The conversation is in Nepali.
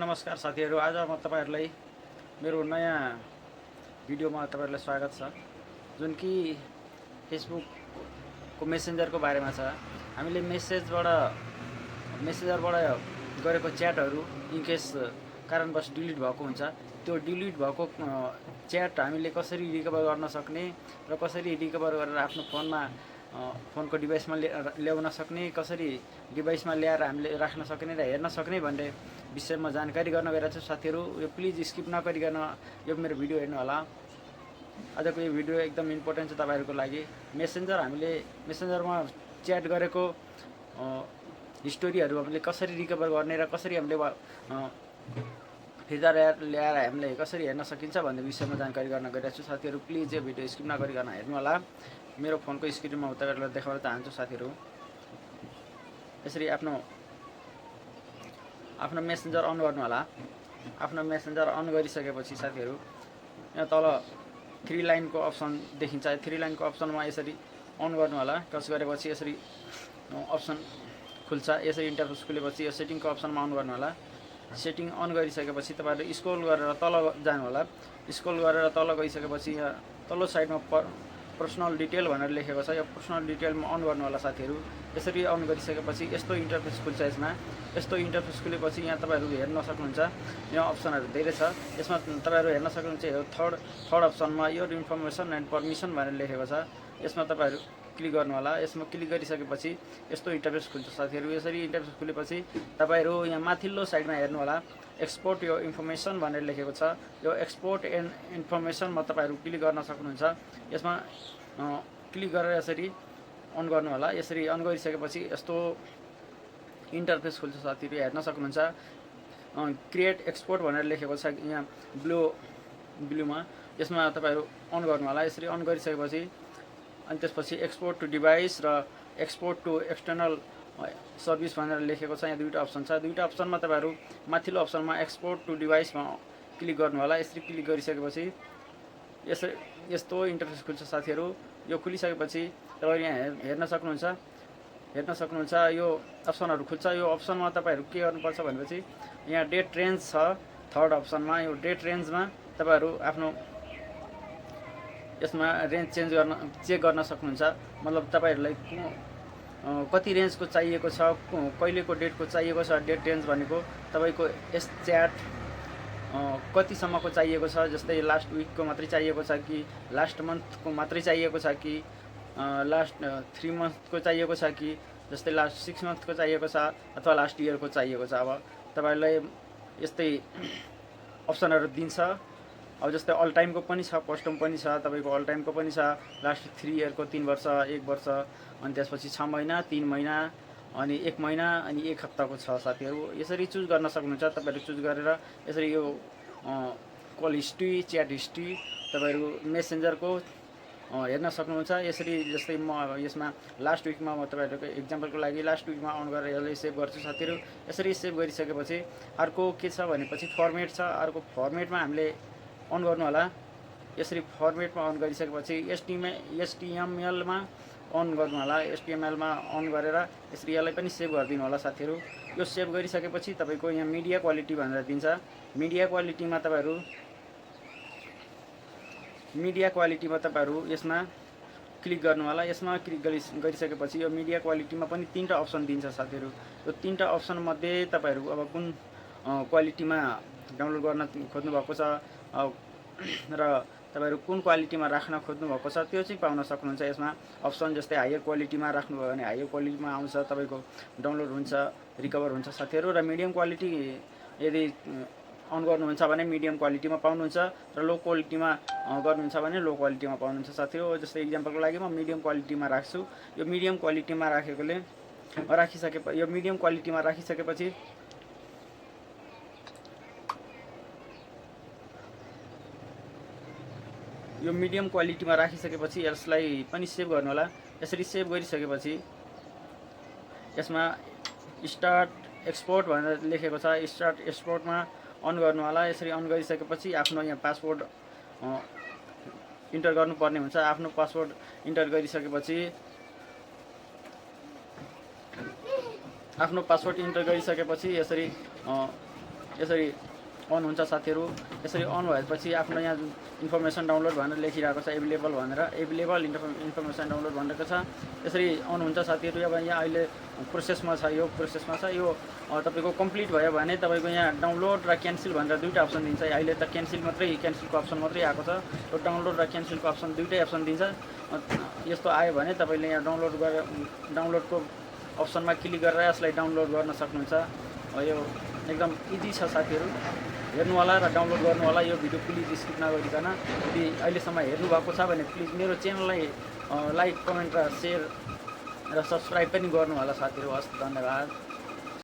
नमस्कार साथीहरू। आज म तपाईहरुलाई मेरो नयाँ भिडियोमा तपाईहरुलाई स्वागत छ, जुन कि फेसबुकको मेसेन्जरको बारेमा छ। हामीले मेसेन्जरबाट गरेको च्याटहरू इनकेस कारणवश डिलिट भएको हुन्छ, त्यो डिलिट भएको च्याट हामीले कसरी रिकभर गर्न सक्ने र कसरी रिकभर गरेर आफ्नो फोनको डिभाइसमा ल्याउन सक्ने, कसरी डिभाइसमा ल्याएर हामीले राख्न सक्ने र हेर्न सक्ने भन्ने विषयमा जानकारी गर्न गइरहेको छु साथीहरू। यो प्लिज स्किप नगरिकन यो मेरो भिडियो हेर्नु होला। आजको यो भिडियो एकदम इम्पोर्टेन्ट छ तपाईहरुको लागि। हामीले मेसेन्जरमा च्याट गरेको हिस्टोरीहरू हामीले कसरी रिकभर गर्ने र कसरी हामीले फिर्ता ल्याएर हामीले कसरी हेर्न सकिन्छ भन्ने विषयमा जानकारी गर्न गइरहेको छु साथीहरू। प्लिज यो भिडियो स्किप नगरिकन हेर्नु होला। मेरो फोनको स्क्रिनमा म तपाईहरुलाई देखाउन चाहन्छु साथीहरू। यसरी आफ्नो मेसेन्जर अन गर्नु होला। आफ्नो मेसेन्जर अन गरिसकेपछि साथीहरू यहाँ तल 3 लाइनको अप्सन देखिन्छ। 3 लाइनको अप्सनमा यसरी अन गर्नु होला। टच गरेपछि यसरी अप्सन खुल्छ। यसरी इन्टरफेस खुलेपछि यो सेटिङको अप्सनमा अन गर्नु होला। सेटिङ अन गरिसकेपछि तपाईहरु स्क्रोल गरेर तल जानु होला। स्क्रोल गरेर तल गइसकेपछि यहाँ तल्लो साइडमा पर्सनल डिटेल भनेर लेखेको छ। यो पर्सनल डिटेलमा अन गर्नु होला साथीहरू। यसरी अन गरिसकेपछि यस्तो इन्टरफेस खुल्छ। यस्तो इन्टरफेस खुलेपछि यहाँ तपाईहरु हेर्न सक्नुहुन्छ। यहाँ अप्सनहरु धेरै छ। यसमा तपाईहरु हेर्न सक्नुहुन्छ यो थर्ड अप्सनमा यो इन्फर्मेसन एन्ड परमिसन भनेर लेखेको छ। यसमा तपाईहरु क्लिक गर्नु होला। यसमा क्लिक गरिसकेपछि यस्तो इन्टरफेस खुल्छ साथीहरू। यसरी इन्टरफेस खुलेपछि तपाईहरु यहाँ माथिल्लो साइडमा हेर्नु होला। एक्सपोर्ट यो इन्फर्मेसन भनेर लेखेको छ। यो एक्सपोर्ट एन्ड इन्फर्मेसनमा तपाईहरु क्लिक गर्न सक्नुहुन्छ। यसमा क्लिक गरेर यसरी अन गर्नु होला। यसरी अन गरिसकेपछि यस्तो इन्टरफेस खुल्छ साथीहरू। हेर्न सक्नुहुन्छ क्रिएट एक्सपोर्ट भनेर लेखेको छ यहाँ ब्लूमा। यसमा तपाईहरु अन गर्नु होला। यसरी अन गरिसकेपछि अनि त्यसपछि एक्सपोर्ट टु डिभाइस र एक्सपोर्ट टु एक्सटर्नल सर्भिस भनेर लेखेको छ। यहाँ दुईटा अप्सन छ। दुईटा अप्सनमा तपाईहरु माथिल्लो अप्सनमा एक्सपोर्ट टु डिभाइसमा क्लिक गर्नु होला। यसरी क्लिक गरिसकेपछि यस्तो इन्टरफेस खुल्छ साथीहरू। यो खुलिसकेपछि तपाईहरु यहाँ हेर्न सक्नुहुन्छ यो अप्सनहरु खुल्छ। यो अप्सनमा तपाईहरु के गर्नुपर्छ भनेपछि यहाँ डेट रेन्ज छ थर्ड अप्सनमा। यो डेट रेन्जमा तपाईहरु आफ्नो यसमा रेन्ज चेक गर्न सक्नुहुन्छ। मतलब तपाईहरुलाई कति रेन्जको चाहिएको छ, कहिलेको डेटको चाहिएको छ। डेट रेन्ज भनेको तपाईको यस च्याट कतिसम्मको चाहिएको छ, जस्तै लास्ट विकको मात्रै चाहिएको छ कि लास्ट मन्थको मात्रै चाहिएको छ कि लास्ट 3 मन्थको चाहिएको छ कि जस्तै लास्ट 6 मन्थको चाहिएको छ अथवा लास्ट इयरको चाहिएको छ। अब तपाईहरुलाई यस्तै अप्सनहरु दिन्छ। अब जस्तै अल टाइमको पनि छ, कस्टम पनि छ, तपाईको अल टाइमको पनि छ। लास्ट 3 इयरको 3 वर्ष, 1 वर्ष, अनि त्यसपछि 6 महिना, 3 महिना, अनि 1 महिना, अनि 1 हप्ताको छ साथीहरू। यसरी चुज गर्न सक्नुहुन्छ। तपाईहरु चुज गरेर यसरी यो कल हिस्ट्री, च्याट हिस्ट्री तपाईहरु मेसेन्जरको हेर्न सक्नुहुन्छ। यसरी जस्तै म यसमा लास्ट विकमा म तपाईहरुको एक्जाम्पलको लागि लास्ट विकमा अन गरेर यसलाई सेभ गर्छु साथीहरू। यसरी सेभ गरिसकेपछि अर्को के छ भनेपछि फर्मेट छ। अर्को फर्मेटमा हामीले अन गर्नु होला। यसरी फर्मेटमा अन गरिसकेपछि HTML मा अन गर्नु होला। HTML मा अन गरेर यसरी यसलाई पनि सेभ गरिदिनु होला साथीहरू। यो सेभ गरिसकेपछि तपाईको यहाँ मिडिया क्वालिटी भनेर दिन्छ। मिडिया क्वालिटीमा तपाईहरु यसमा क्लिक गर्नु होला। यसमा क्लिक गरिसकेपछि यो मिडिया क्वालिटीमा पनि 3टा अप्सन दिन्छ साथीहरू। यो 3टा अप्सन मध्ये तपाईहरु अब कुन क्वालिटीमा डाउनलोड गर्न खोज्नु भएको छ र तपाईहरु कुन क्वालिटीमा राख्न खोज्नु भएको छ त्यो चाहिँ पाउन सक्नुहुन्छ यसमा अप्सन। जस्तै हायर क्वालिटीमा राख्नुभयो भने हायर क्वालिटीमा आउँछ, तपाईको डाउनलोड हुन्छ, रिकभर हुन्छ साथीहरू। र मिडियम क्वालिटी यदि अन गर्नुहुन्छ भने मिडियम क्वालिटीमा पाउनुहुन्छ र लो क्वालिटीमा गर्नुहुन्छ भने लो क्वालिटीमा पाउनुहुन्छ साथीहरू। जस्तै एक्जाम्पलको लागि म मिडियम क्वालिटीमा राख्छु। यो मिडियम क्वालिटीमा राखिसकेपछि यसलाई पनि सेभ गर्नु होला। यसरी सेभ गरिसकेपछि यसमा स्टार्ट एक्सपोर्ट भनेर लेखेको छ। स्टार्ट एक्सपोर्टमा अन गर्नु होला। यसरी अन गरिसकेपछि आफ्नो यहाँ पासवर्ड इन्टर गर्नुपर्ने हुन्छ। आफ्नो पासवर्ड इन्टर गरिसकेपछि आफ्नो पासवर्ड इन्टर गरिसकेपछि यसरी यसरी अन हुन्छ साथीहरू। यसरी अन भएपछि आफ्नो यहाँ जुन इन्फर्मेसन डाउनलोड भनेर लेखिरहेको छ एभाइलेबल भनेर, एभाइलेबल इन्फर्मेसन डाउनलोड भनेको छ। यसरी अन हुन्छ साथीहरू। अब यहाँ अहिले प्रोसेसमा छ, यो प्रोसेसमा छ। यो तपाईँको कम्प्लिट भयो भने तपाईँको यहाँ डाउनलोड र क्यान्सल भनेर दुईवटा अप्सन दिन्छ। अहिले त क्यान्सलको अप्सन मात्रै आएको छ। यो डाउनलोड र क्यान्सलको अप्सन दुईटै अप्सन दिन्छ। यस्तो आयो भने तपाईँले यहाँ डाउनलोडको अप्सनमा क्लिक गरेर यसलाई डाउनलोड गर्न सक्नुहुन्छ। यो एकदम इजी छ साथीहरू, हेर्नु होला र डाउनलोड गर्नु होला। यो भिडियो प्लिज स्किप नगरिकन, यदि अहिलेसम्म हेर्नु भएको छ भने प्लिज मेरो च्यानललाई लाइक, कमेन्ट र सेयर र सब्सक्राइब पनि गर्नु होला साथीहरू। हस्, धन्यवाद।